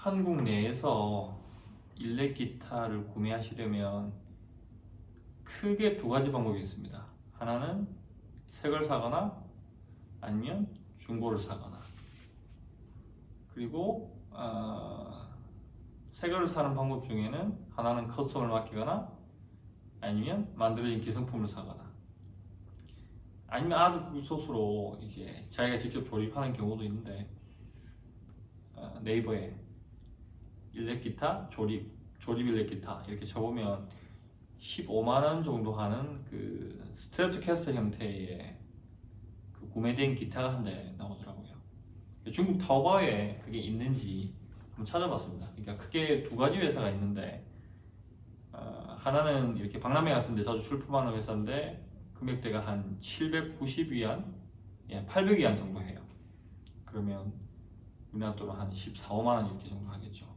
한국 내에서 일렉 기타를 구매하시려면 크게 두 가지 방법이 있습니다. 하나는 새 걸 사거나 아니면 중고를 사거나, 그리고 새 거를 사는 방법 중에는 하나는 커스텀을 맡기거나 아니면 만들어진 기성품을 사거나, 아니면 아주 굴소스로 이제 자기가 직접 조립하는 경우도 있는데, 네이버에 일렉 기타 조립 일렉 기타 이렇게 쳐보면 15만원 정도 하는 그 스트레토캐스터 형태의 그 구매된 기타가 한 대 나오더라고요. 중국 타오바오에 그게 있는지 한번 찾아봤습니다. 그러니까 크게 두 가지 회사가 있는데, 하나는 이렇게 박람회 같은 데 자주 출품하는 회사인데 금액대가 한 790위안, 800위안 정도 해요. 그러면 우리나라 돈으로 한 14, 15만원 이렇게 정도 하겠죠.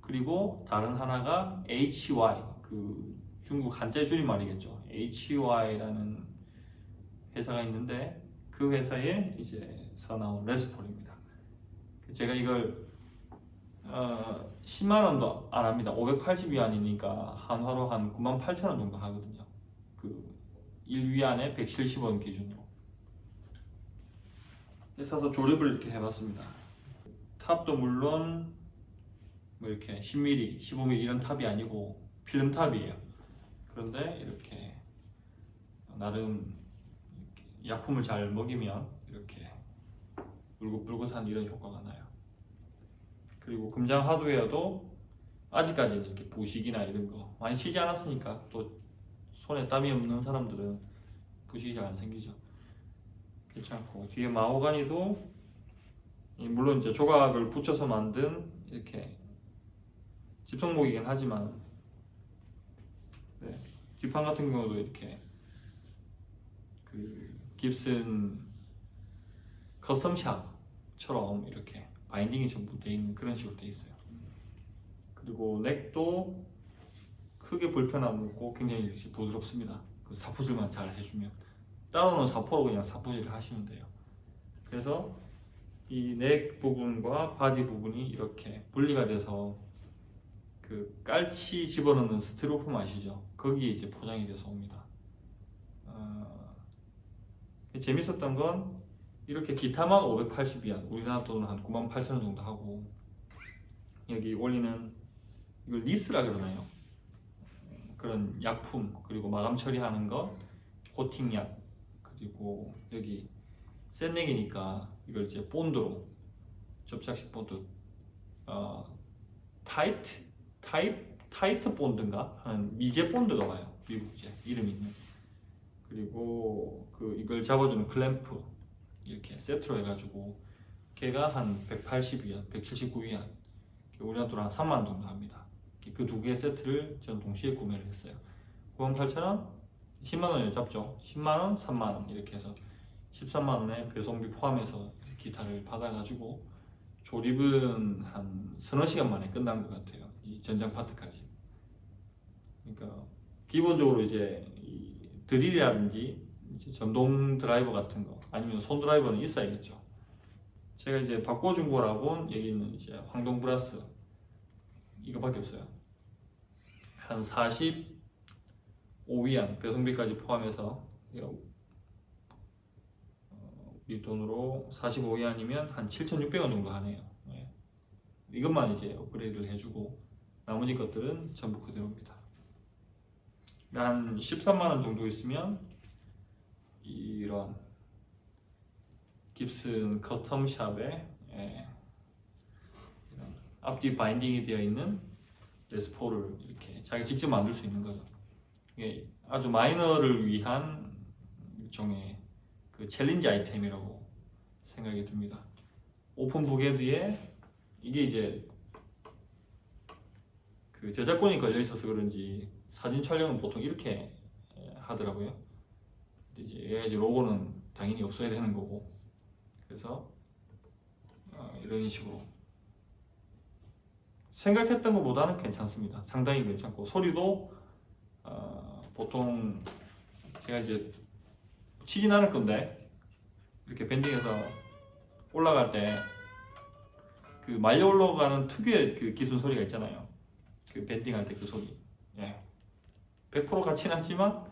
그리고 다른 하나가 HY, 그 중국 한자의 줄임말이겠죠. HY라는 회사가 있는데 그 회사에 이제서 나온 레스폴입니다. 제가 이걸 10만원도 안 합니다. 580위안이니까 한화로 한 98,000원 정도 하거든요. 그 1위안에 170원 기준으로 사서 조립을 이렇게 해봤습니다. 탑도 물론 뭐 이렇게 10mm, 15mm 이런 탑이 아니고 필름 탑이에요. 그런데 이렇게 나름 이렇게 약품을 잘 먹이면 이렇게 울긋불긋한 이런 효과가 나요. 그리고 금장 하드웨어도 아직까지는 이렇게 부식이나 이런 거 많이 치지 않았으니까, 또 손에 땀이 없는 사람들은 부식이 잘 안 생기죠. 괜찮고, 뒤에 마호가니도 물론 이제 조각을 붙여서 만든 이렇게 집성목이긴 하지만, 뒷판 같은 경우도 이렇게 그 깁슨 커스텀샵처럼 이렇게 바인딩이 전부 되어 있는 그런 식으로 되어 있어요. 그리고 넥도 크게 불편함 없고 굉장히 부드럽습니다. 그 사푸질만 잘 해주면, 따로는 사포로 그냥 사푸질을 하시면 돼요. 그래서 이 넥 부분과 바디 부분이 이렇게 분리가 돼서 그 깔치 집어넣는 스티로폼 아시죠? 거기에 이제 포장이 돼서 옵니다. 재밌었던 건 이렇게 기타만 580위안, 우리나라 돈으로 한 98,000원 정도 하고, 여기 올리는 이걸 니스라 그러나요? 그런 약품, 그리고 마감 처리하는 것, 코팅약, 그리고 여기 샌넥이니까 이걸 이제 본드로, 접착식 본드, 타이트 본드인가 하는 미제 본드가 와요. 미국제 이름 있는. 그리고 이걸 잡아주는 클램프 이렇게 세트로 해가지고 걔가 한 180위안, 179위안, 우리나라 돈으로 한 3만원 정도 합니다. 그 두 개의 세트를 저는 동시에 구매를 했어요. 98,000원, 10만원을 잡죠. 10만원, 3만원 이렇게 해서 13만원에 배송비 포함해서 기타를 받아가지고 조립은 한 서너 시간 만에 끝난 것 같아요. 이 전장 파트까지. 그러니까 기본적으로 이제 이 드릴이라든지 이제 전동 드라이버 같은 거, 아니면 손 드라이버는 있어야겠죠. 제가 이제 바꿔준거라고 여기 있는 이제 황동 브라스 이거밖에 없어요. 한 45위안 배송비까지 포함해서 우리 돈으로 45위안이면 한 7,600원 정도 하네요. 이것만 이제 업그레이드를 해주고 나머지 것들은 전부 그대로입니다. 한 13만원 정도 있으면 이런 깁슨 커스텀샵에 이런 앞뒤 바인딩이 되어 있는 레스포를 이렇게 자기 직접 만들 수 있는 거죠. 이게 아주 마이너를 위한 일종의 그 챌린지 아이템이라고 생각이 듭니다. 오픈 북에드에 이게 이제 그 저작권이 걸려 있어서 그런지 사진 촬영은 보통 이렇게 하더라고요. 근데 이제 로고는 당연히 없어야 되는 거고, 그래서 이런 식으로 생각했던 것보다는 괜찮습니다. 상당히 괜찮고, 소리도 보통 제가 이제 치진 않을 건데 이렇게 밴딩해서 올라갈 때 그 말려 올라가는 특유의 그 기술 소리가 있잖아요. 그 밴딩할 때 그 소리. 예. 100% 같진 않지만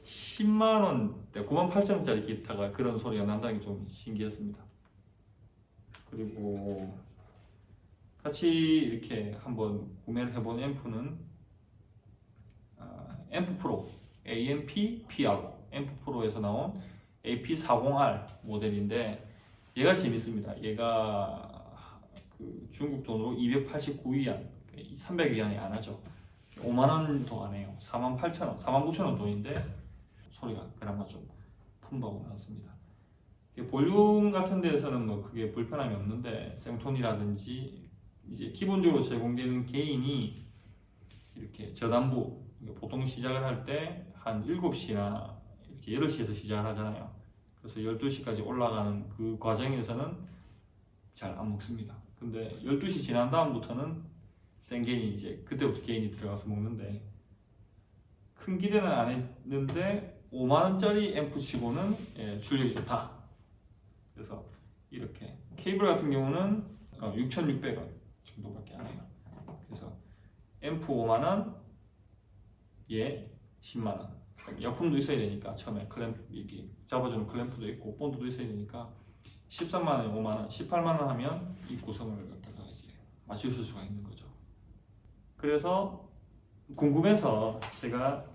10만 원대, 98,000원짜리 기타가 그런 소리가 난다는 게 좀 신기했습니다. 그리고 같이 이렇게 한번 구매를 해본 앰프는 앰프 프로 AMP PR 앰프 프로에서 나온 AP40R 모델인데 얘가 재밌습니다. 얘가 그 중국 돈으로 289위안, 300위안이 안 하죠. 5만 원도 안 해요. 48,000원, 49,000원 돈인데 소리가 그나마 좀 품바고 나왔습니다. 볼륨 같은 데에서는 뭐 그게 불편함이 없는데 생톤이라든지 이제 기본적으로 제공되는 게인이 이렇게 저단부, 보통 시작을 할 때 한 7시나 이렇게 8시에서 시작을 하잖아요. 그래서 12시까지 올라가는 그 과정에서는 잘 안 먹습니다. 근데 12시 지난 다음부터는 센 게인이 이제 그때부터 게인이 들어가서 먹는데 큰 기대는 안 했는데 5만원짜리 앰프 치고는 출력이 좋다. 그래서 이렇게 케이블 같은 경우는 6,600원 정도밖에 안 해요. 그래서 앰프 5만원, 얘 10만원. 약품도 있어야 되니까 처음에 클램프 이렇게 잡아주는 클램프도 있고 본드도 있어야 되니까 13만원에 5만원, 18만원 하면 이 구성을 갖다가 이제 맞추실 수가 있는 거죠. 그래서 궁금해서 제가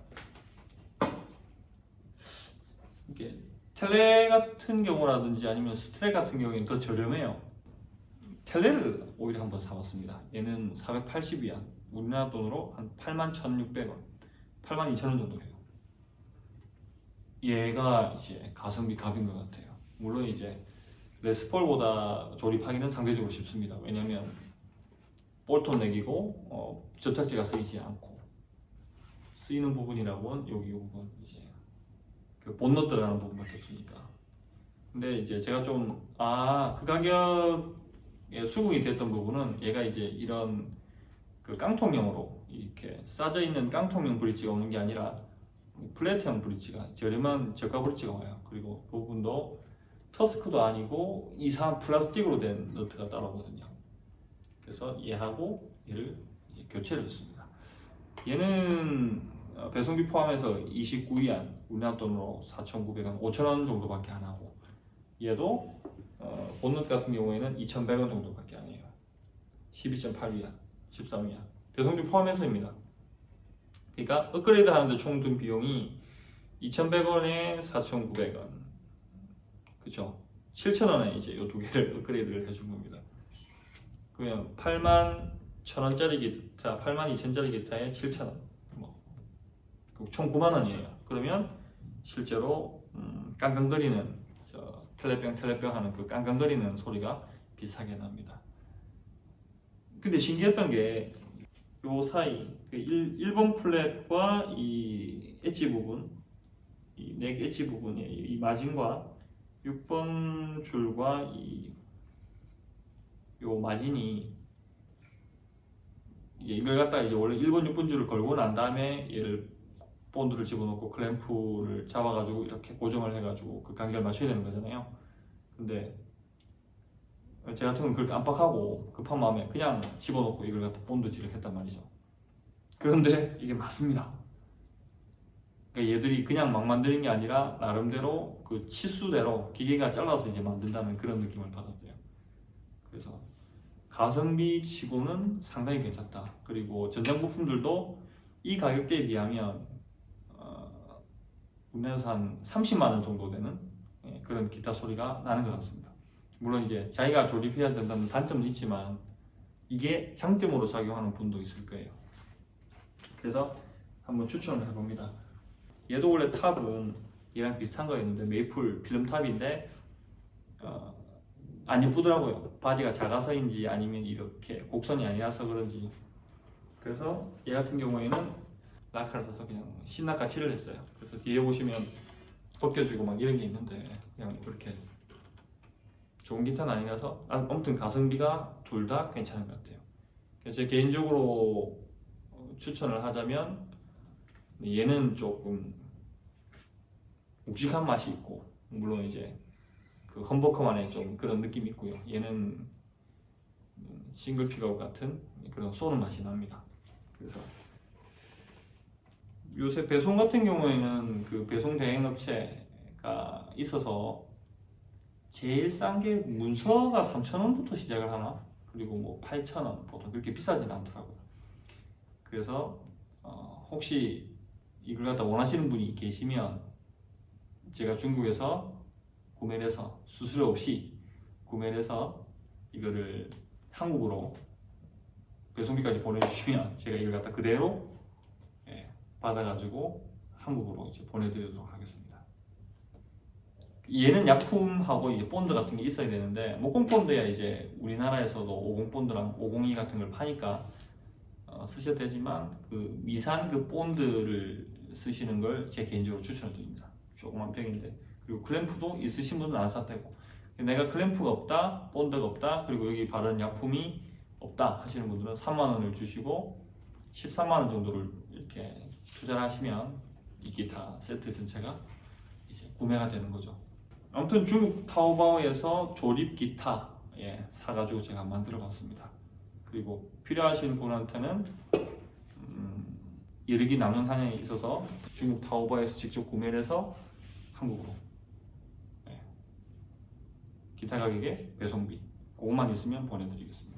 이렇게 텔레 같은 경우라든지 아니면 스트랩 같은 경우에는 더 저렴해요. 텔레를 오히려 한번 사봤습니다. 얘는 480위안, 우리나라 돈으로 한 81,600원, 82,000원 정도 해요. 얘가 이제 가성비 갑인 것 같아요. 물론 이제 레스폴보다 조립하기는 상대적으로 쉽습니다. 왜냐면 볼톤 내기고 접착제가 쓰이지 않고 쓰이는 부분이라고는 여기 부분 이제 그 본넛 들어가는 부분밖에 없으니까. 근데 이제 제가 좀 그 가격에 수긍이 됐던 부분은 얘가 이제 이런 그 깡통형으로 이렇게 싸져 있는 깡통형 브릿지가 오는 게 아니라 플랫형 브릿지가 저렴한 저가 브릿지가 와요. 그리고 그 부분도 터스크도 아니고 이상한 플라스틱으로 된 너트가 따라오거든요. 그래서 얘하고 얘를 교체를 했습니다. 얘는 배송비 포함해서 29위안, 우리나라 돈으로 4,900원, 5,000원 정도밖에 안 하고 얘도 본넛 같은 경우에는 2,100원 정도밖에 안 해요. 12.8위안, 13위안 배송비 포함해서입니다. 그러니까 업그레이드 하는데 총 든 비용이 2,100원에 4,900원, 그쵸? 7,000원에 이제 이 두 개를 업그레이드를 해준 겁니다. 그러면 81,000원짜리 기타, 82,000원짜리 기타에 7,000원, 총 9만원이에요. 그러면 실제로 깡깡거리는 텔레병 하는 그 깡깡거리는 소리가 비슷하게 납니다. 근데 신기했던 게 요 사이 그 1번 플랫과 이 엣지 부분, 이 넥 엣지 부분의 이 마진과 6번 줄과 요 마진이 이걸 갖다가 이제 원래 1번 6번 줄을 걸고 난 다음에 얘를 본드를 집어넣고 클램프를 잡아가지고 이렇게 고정을 해가지고 그 간격을 맞춰야 되는 거잖아요. 근데 제 같은 건 그렇게 깜빡하고 급한 마음에 그냥 집어넣고 이걸 갖다 본드질을 했단 말이죠. 그런데 이게 맞습니다. 그러니까 얘들이 그냥 막 만드는 게 아니라 나름대로 그 치수대로 기계가 잘라서 이제 만든다는 그런 느낌을 받았어요. 그래서 가성비 치고는 상당히 괜찮다. 그리고 전장 부품들도 이 가격대에 비하면 우리나라에서 한 30만 원 정도 되는 그런 기타 소리가 나는 것 같습니다. 물론 이제 자기가 조립해야 된다는 단점은 있지만 이게 장점으로 작용하는 분도 있을 거예요. 그래서 한번 추천을 해봅니다. 얘도 원래 탑은 얘랑 비슷한 거였는데 메이플 필름 탑인데 안 예쁘더라고요. 바디가 작아서인지 아니면 이렇게 곡선이 아니라서 그런지. 그래서 얘 같은 경우에는 라카를 사서 그냥 신라카 칠을 했어요. 그래서 뒤에 보시면 벗겨지고 막 이런 게 있는데 그냥 이렇게 좋은 기타는 아니라서 아무튼 가성비가 둘 다 괜찮은 것 같아요. 제 개인적으로 추천을 하자면 얘는 조금 묵직한 맛이 있고 물론 이제 그 험버커만의 좀 그런 느낌이 있고요. 얘는 싱글 픽업 같은 그런 쏘는 맛이 납니다. 그래서 요새 배송 같은 경우에는 그 배송 대행 업체가 있어서 제일 싼 게 문서가 3,000원부터 시작을 하나? 그리고 뭐 8,000원, 보통 그렇게 비싸진 않더라고요. 그래서 혹시 이걸 갖다 원하시는 분이 계시면 제가 중국에서 구매를 해서 수수료 없이 구매를 해서 이거를 한국으로 배송비까지 보내주시면 제가 이걸 갖다 그대로 받아가지고 한국으로 이제 보내드리도록 하겠습니다. 얘는 약품하고 이제 본드 같은 게 있어야 되는데 목공 본드야 이제 우리나라에서도 50 본드랑 502 같은 걸 파니까 쓰셔도 되지만 그 미산 그 본드를 쓰시는 걸 제 개인적으로 추천을 드립니다. 조그만 병인데 그리고 클램프도 있으신 분은 안 사되고 내가 클램프가 없다, 본드가 없다, 그리고 여기 바른 약품이 없다 하시는 분들은 3만 원을 주시고 13만 원 정도를 이렇게 투자를 하시면 이 기타 세트 전체가 이제 구매가 되는 거죠. 아무튼 중국 타오바오에서 조립 기타 사가지고 제가 만들어 봤습니다. 그리고 필요하신 분한테는 여력이 남는 한에 있어서 중국 타오바오에서 직접 구매를 해서 한국으로 기타 가격에 배송비 그것만 있으면 보내드리겠습니다.